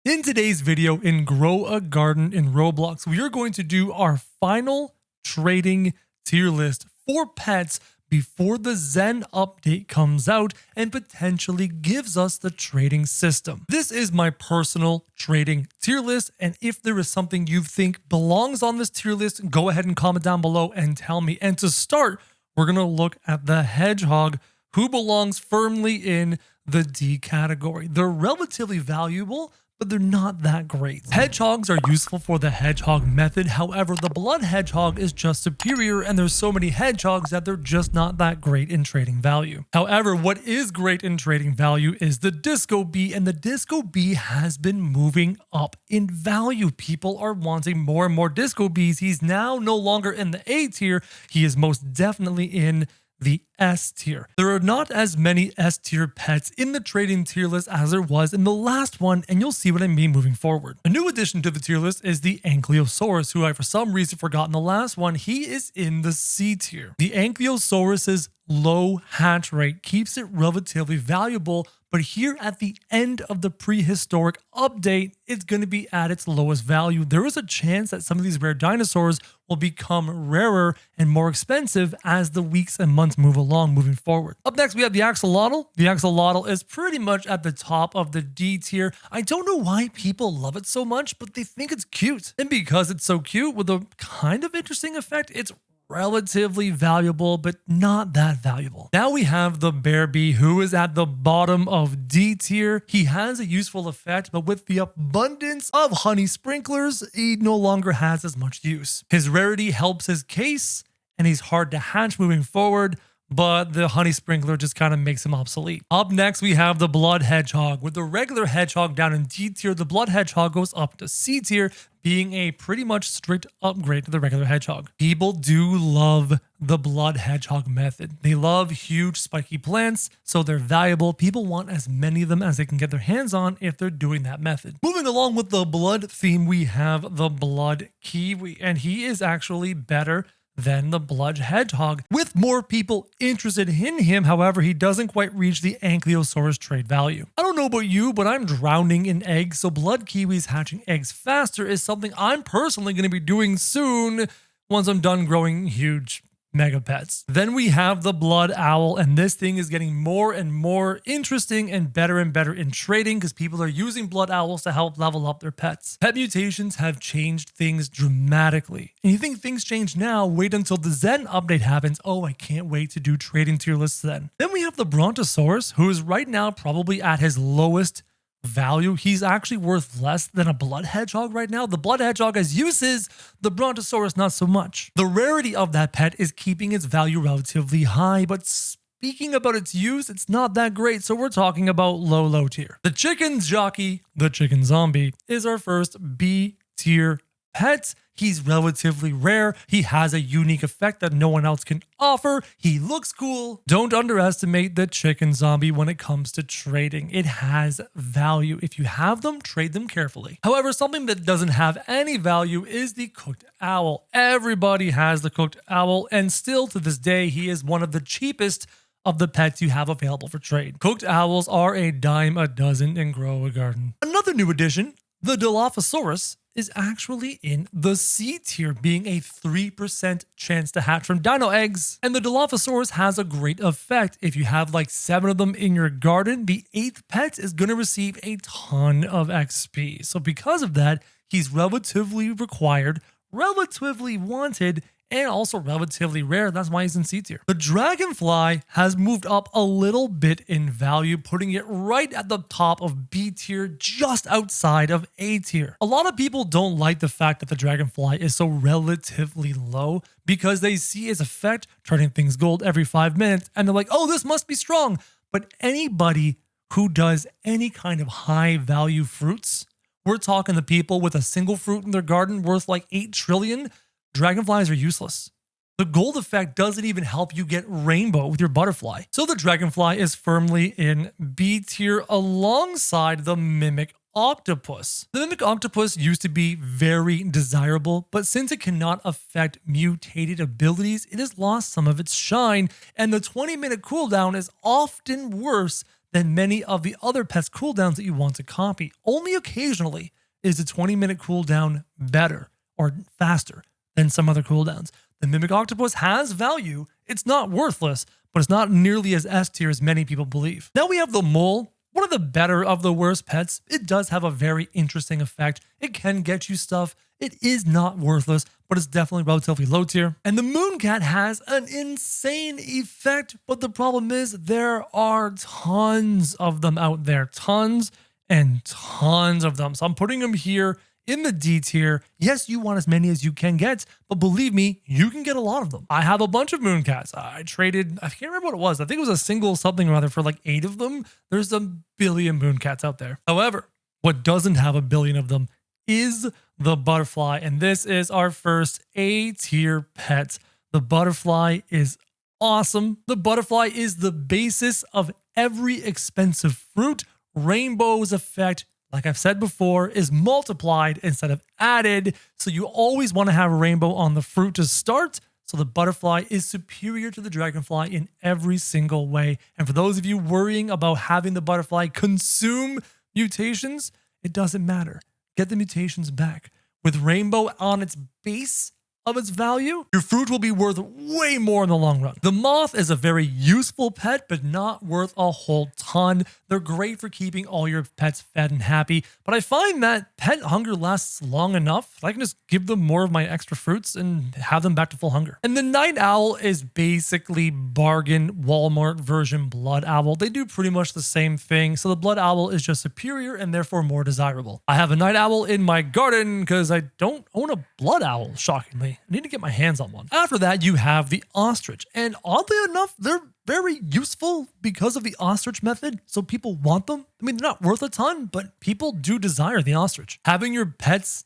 In today's video in Grow a Garden in Roblox, we are going to do our final trading tier list for pets before the Zen update comes out and potentially gives us the trading system. This is my personal trading tier list, and if there is something you think belongs on this tier list, go ahead and comment down below and tell me. And to start, we're going to look at the Hedgehog, who belongs firmly in the D category. They're relatively valuable, but they're not that great. Hedgehogs are useful for the hedgehog method. However, the blood hedgehog is just superior, and there's so many hedgehogs that they're just not that great in trading value. However, what is great in trading value is the disco bee, and the disco bee has been moving up in value. People are wanting more and more disco bees. He's now no longer in the A tier. He is most definitely in the S tier. There are not as many S tier pets in the trading tier list as there was in the last one, and you'll see what I mean moving forward. A new addition to the tier list is the Anklosaurus, who I for some reason forgot in the last one. He is in the C tier. The Anklosaurus's low hatch rate keeps it relatively valuable, but here at the end of the prehistoric update, it's going to be at its lowest value. There is a chance that some of these rare dinosaurs will become rarer and more expensive as the weeks and months move along moving forward. Up next, we have the axolotl. The axolotl is pretty much at the top of the D tier. I don't know why people love it so much, but they think it's cute. And because it's so cute with a kind of interesting effect, it's relatively valuable, but not that valuable. Now we have the bear bee, who is at the bottom of D tier. He has a useful effect, but with the abundance of honey sprinklers, he no longer has as much use. His rarity helps his case, and he's hard to hatch moving forward, but the honey sprinkler just kind of makes him obsolete. Up next, we have the blood hedgehog. With the regular hedgehog down in D tier, the blood hedgehog goes up to C tier, being a pretty much strict upgrade to the regular hedgehog. People do love the blood hedgehog method. They love huge spiky plants, so they're valuable. People want as many of them as they can get their hands on if they're doing that method. Moving along with the blood theme, we have the blood kiwi, and he is actually better than the blood hedgehog, with more people interested in him. However, he doesn't quite reach the Anklosaurus trade value. I don't know about you, but I'm drowning in eggs, so blood kiwis hatching eggs faster is something I'm personally going to be doing soon once I'm done growing huge mega pets. Then we have the blood owl, and this thing is getting more and more interesting and better in trading because people are using blood owls to help level up their pets. Pet mutations have changed things dramatically. And you think things change now, wait until the Zen update happens. Oh, I can't wait to do trading tier lists then. Then we have the Brontosaurus, who is right now probably at his lowest value. He's actually worth less than a blood hedgehog right now. The blood hedgehog has uses, the Brontosaurus not so much. The rarity of that pet is keeping its value relatively high, but speaking about its use, it's not that great, so we're talking about low tier. The chicken jockey, the chicken zombie, is our first B tier pet. He's relatively rare. He has a unique effect that no one else can offer. He looks cool. Don't underestimate the chicken zombie when it comes to trading. It has value. If you have them, trade them carefully. However, something that doesn't have any value is the cooked owl. Everybody has the cooked owl, and still to this day, he is one of the cheapest of the pets you have available for trade. Cooked owls are a dime a dozen in Grow a Garden. Another new addition, the Dilophosaurus, is actually in the C tier, being a 3% chance to hatch from dino eggs. And the Dilophosaurus has a great effect. If you have like 7 of them in your garden, the 8th pet is going to receive a ton of XP. So because of that, he's relatively required, relatively wanted, and also relatively rare. That's why he's in C tier. The Dragonfly has moved up a little bit in value, putting it right at the top of B tier, just outside of A tier. A lot of people don't like the fact that the Dragonfly is so relatively low because they see its effect turning things gold every 5 minutes, and they're like, oh, this must be strong. But anybody who does any kind of high value fruits, we're talking the people with a single fruit in their garden worth like 8 trillion, dragonflies are useless. The gold effect doesn't even help you get rainbow with your butterfly. So the dragonfly is firmly in B tier alongside the mimic octopus. The mimic octopus used to be very desirable, but since it cannot affect mutated abilities, it has lost some of its shine, and the 20-minute cooldown is often worse than many of the other pets cooldowns that you want to copy. Only occasionally is the 20-minute cooldown better or faster than some other cooldowns. The Mimic Octopus has value. It's not worthless, but it's not nearly as S tier as many people believe. Now we have the Mole, one of the better of the worst pets. It does have a very interesting effect. It can get you stuff. It is not worthless, but it's definitely relatively low tier. And the Mooncat has an insane effect, but the problem is there are tons of them out there. Tons and tons of them. So I'm putting them here in the D tier. Yes, you want as many as you can get, but believe me, you can get a lot of them. I have a bunch of Mooncats. I traded, I can't remember what it was. I think it was a single something or other for like 8 of them. There's a billion Mooncats out there. However, what doesn't have a billion of them is the Butterfly. And this is our first A tier pet. The Butterfly is awesome. The Butterfly is the basis of every expensive fruit. Rainbow's effect, like I've said before, is multiplied instead of added. So you always want to have a rainbow on the fruit to start. So the Butterfly is superior to the Dragonfly in every single way. And for those of you worrying about having the Butterfly consume mutations, it doesn't matter. Get the mutations back. With Rainbow on its base of its value, your fruit will be worth way more in the long run. The Moth is a very useful pet, but not worth a whole ton. They're great for keeping all your pets fed and happy, but I find that pet hunger lasts long enough that I can just give them more of my extra fruits and have them back to full hunger. And the Night Owl is basically bargain Walmart version Blood Owl. They do pretty much the same thing, so the Blood Owl is just superior and therefore more desirable. I have a Night Owl in my garden because I don't own a Blood Owl, shockingly. I need to get my hands on one. After that, you have the Ostrich. And oddly enough, they're very useful because of the Ostrich method. So people want them. I mean, they're not worth a ton, but people do desire the Ostrich. Having your pets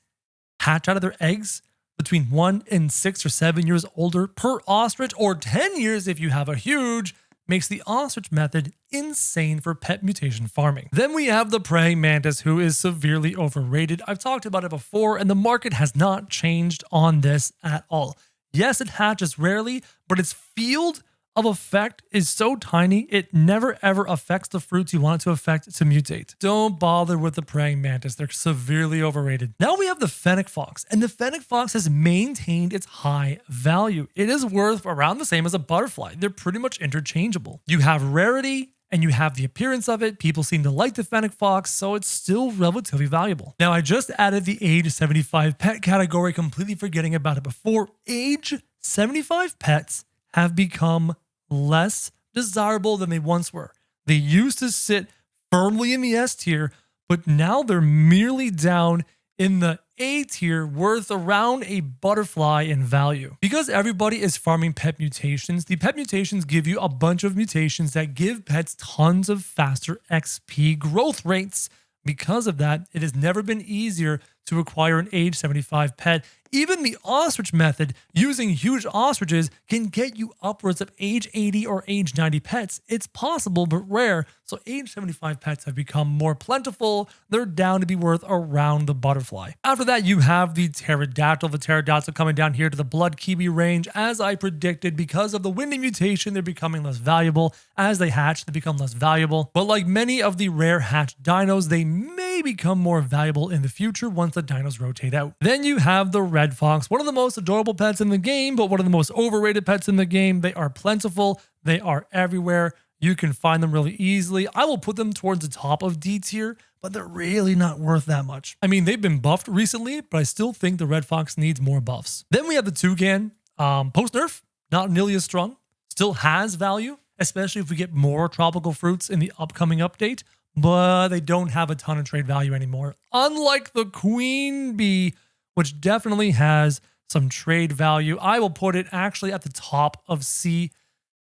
hatch out of their eggs between 1 and 6 or 7 years older per Ostrich, or 10 years if you have a huge, makes the Ostrich method insane for pet mutation farming. Then we have the Praying Mantis, who is severely overrated. I've talked about it before, and the market has not changed on this at all. Yes, it hatches rarely, but its field of effect is so tiny, it never ever affects the fruits you want it to affect to mutate. Don't bother with the Praying Mantis. They're severely overrated. Now we have the Fenic Fox, and the Fenic Fox has maintained its high value. It is worth around the same as a Butterfly. They're pretty much interchangeable. You have rarity, and you have the appearance of it. People seem to like the Fenic Fox, so it's still relatively valuable. Now, I just added the age 75 pet category, completely forgetting about it before. Age 75 pets have become less desirable than they once were. They used to sit firmly in the S tier, but now they're merely down in the A tier, worth around a Butterfly in value. Because everybody is farming pet mutations, the pet mutations give you a bunch of mutations that give pets tons of faster XP growth rates. Because of that, it has never been easier to acquire an age 75 pet. Even the Ostrich method, using huge ostriches, can get you upwards of age 80 or age 90 pets. It's possible, but rare. So age 75 pets have become more plentiful. They're down to be worth around the Butterfly. After that, you have the Pterodactyl. The Pterodactyl coming down here to the Blood Kiwi range. As I predicted, because of the Windy mutation, they're becoming less valuable. As they hatch, they become less valuable. But like many of the rare hatched dinos, they may become more valuable in the future once the dinos rotate out. Then you have the Red Fox, one of the most adorable pets in the game, but one of the most overrated pets in the game. They are plentiful. They are everywhere. You can find them really easily. I will put them towards the top of D tier, but they're really not worth that much. I mean, they've been buffed recently, but I still think the Red Fox needs more buffs. Then we have the Toucan. Post-nerf, not nearly as strong. Still has value, especially if we get more tropical fruits in the upcoming update, but they don't have a ton of trade value anymore. Unlike the Queen Bee, which definitely has some trade value. I will put it actually at the top of C,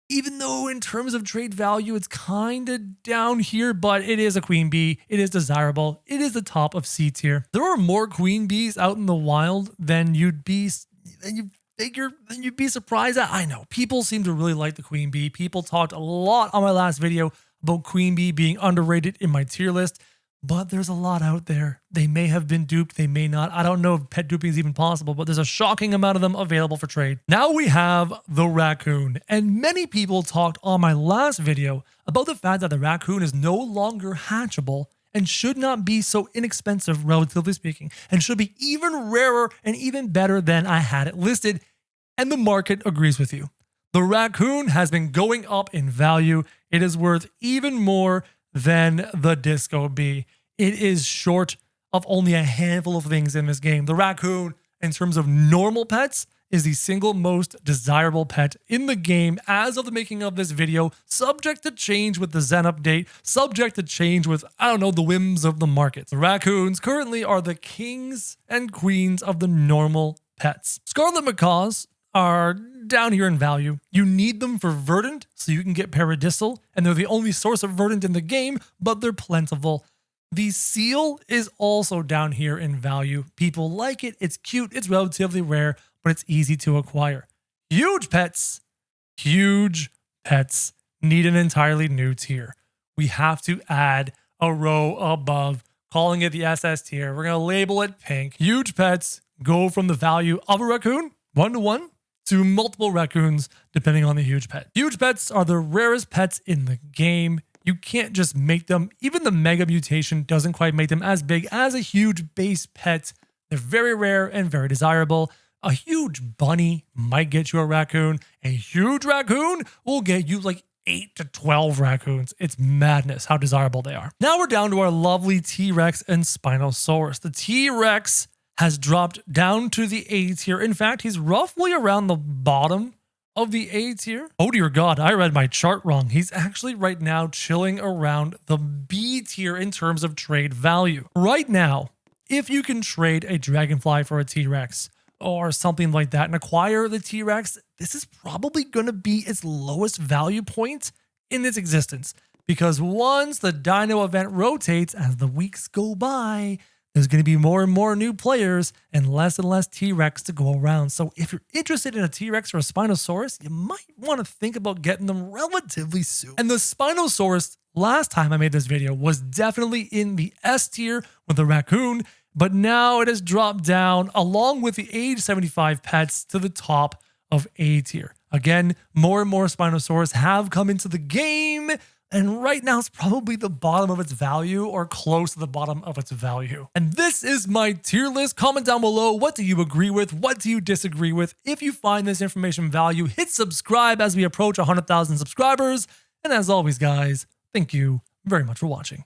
even though in terms of trade value, it's kind of down here, but it is a Queen Bee. It is desirable. It is the top of C tier. There are more Queen Bees out in the wild than you'd be surprised at. I know people seem to really like the Queen Bee. People talked a lot on my last video about Queen Bee being underrated in my tier list. but there's a lot out there. They may have been duped, they may not. I don't know if pet duping is even possible, but there's a shocking amount of them available for trade. Now we have the raccoon, and many people talked on my last video about the fact that the raccoon is no longer hatchable and should not be so inexpensive, relatively speaking, and should be even rarer and even better than I had it listed, and the market agrees with you. The raccoon has been going up in value. It is worth even more than the Disco Bee. It is short of only a handful of things in this game. The raccoon, in terms of normal pets, is the single most desirable pet in the game as of the making of this video, subject to change with the Zen update, subject to change with, I don't know, the whims of the market. The raccoons currently are the kings and queens of the normal pets. Scarlet macaws are down here in value. You need them for verdant so you can get paradisal, and they're the only source of verdant in the game, but they're plentiful. The seal is also down here in value. People like it, it's cute, it's relatively rare, but it's easy to acquire. Huge pets need an entirely new tier. We have to add a row above, calling it the SS tier. We're gonna label it pink. Huge pets go from the value of a raccoon, 1-to-1, to multiple raccoons, depending on the huge pet. Huge pets are the rarest pets in the game. You can't just make them. Even the mega mutation doesn't quite make them as big as a huge base pet. They're very rare and very desirable. A huge bunny might get you a raccoon. A huge raccoon will get you like 8 to 12 raccoons. It's madness how desirable they are. Now we're down to our lovely T-Rex and Spinosaurus. The T-Rex has dropped down to the A tier. In fact, he's roughly around the bottom of the A tier. Oh dear God, I read my chart wrong. He's actually right now chilling around the B tier in terms of trade value. Right now, if you can trade a Dragonfly for a T-Rex or something like that and acquire the T-Rex, this is probably going to be its lowest value point in its existence. Because once the Dino event rotates, as the weeks go by, there's going to be more and more new players and less T-Rex to go around. So if you're interested in a T-Rex or a Spinosaurus, you might want to think about getting them relatively soon. And the Spinosaurus, last time I made this video, was definitely in the S tier with the raccoon, but now it has dropped down along with the age 75 pets to the top of A tier. Again, more and more Spinosaurus have come into the game, and right now it's probably the bottom of its value or close to the bottom of its value. And this is my tier list. Comment down below, what do you agree with? What do you disagree with? If you find this information value, hit subscribe as we approach 100,000 subscribers. And as always, guys, thank you very much for watching.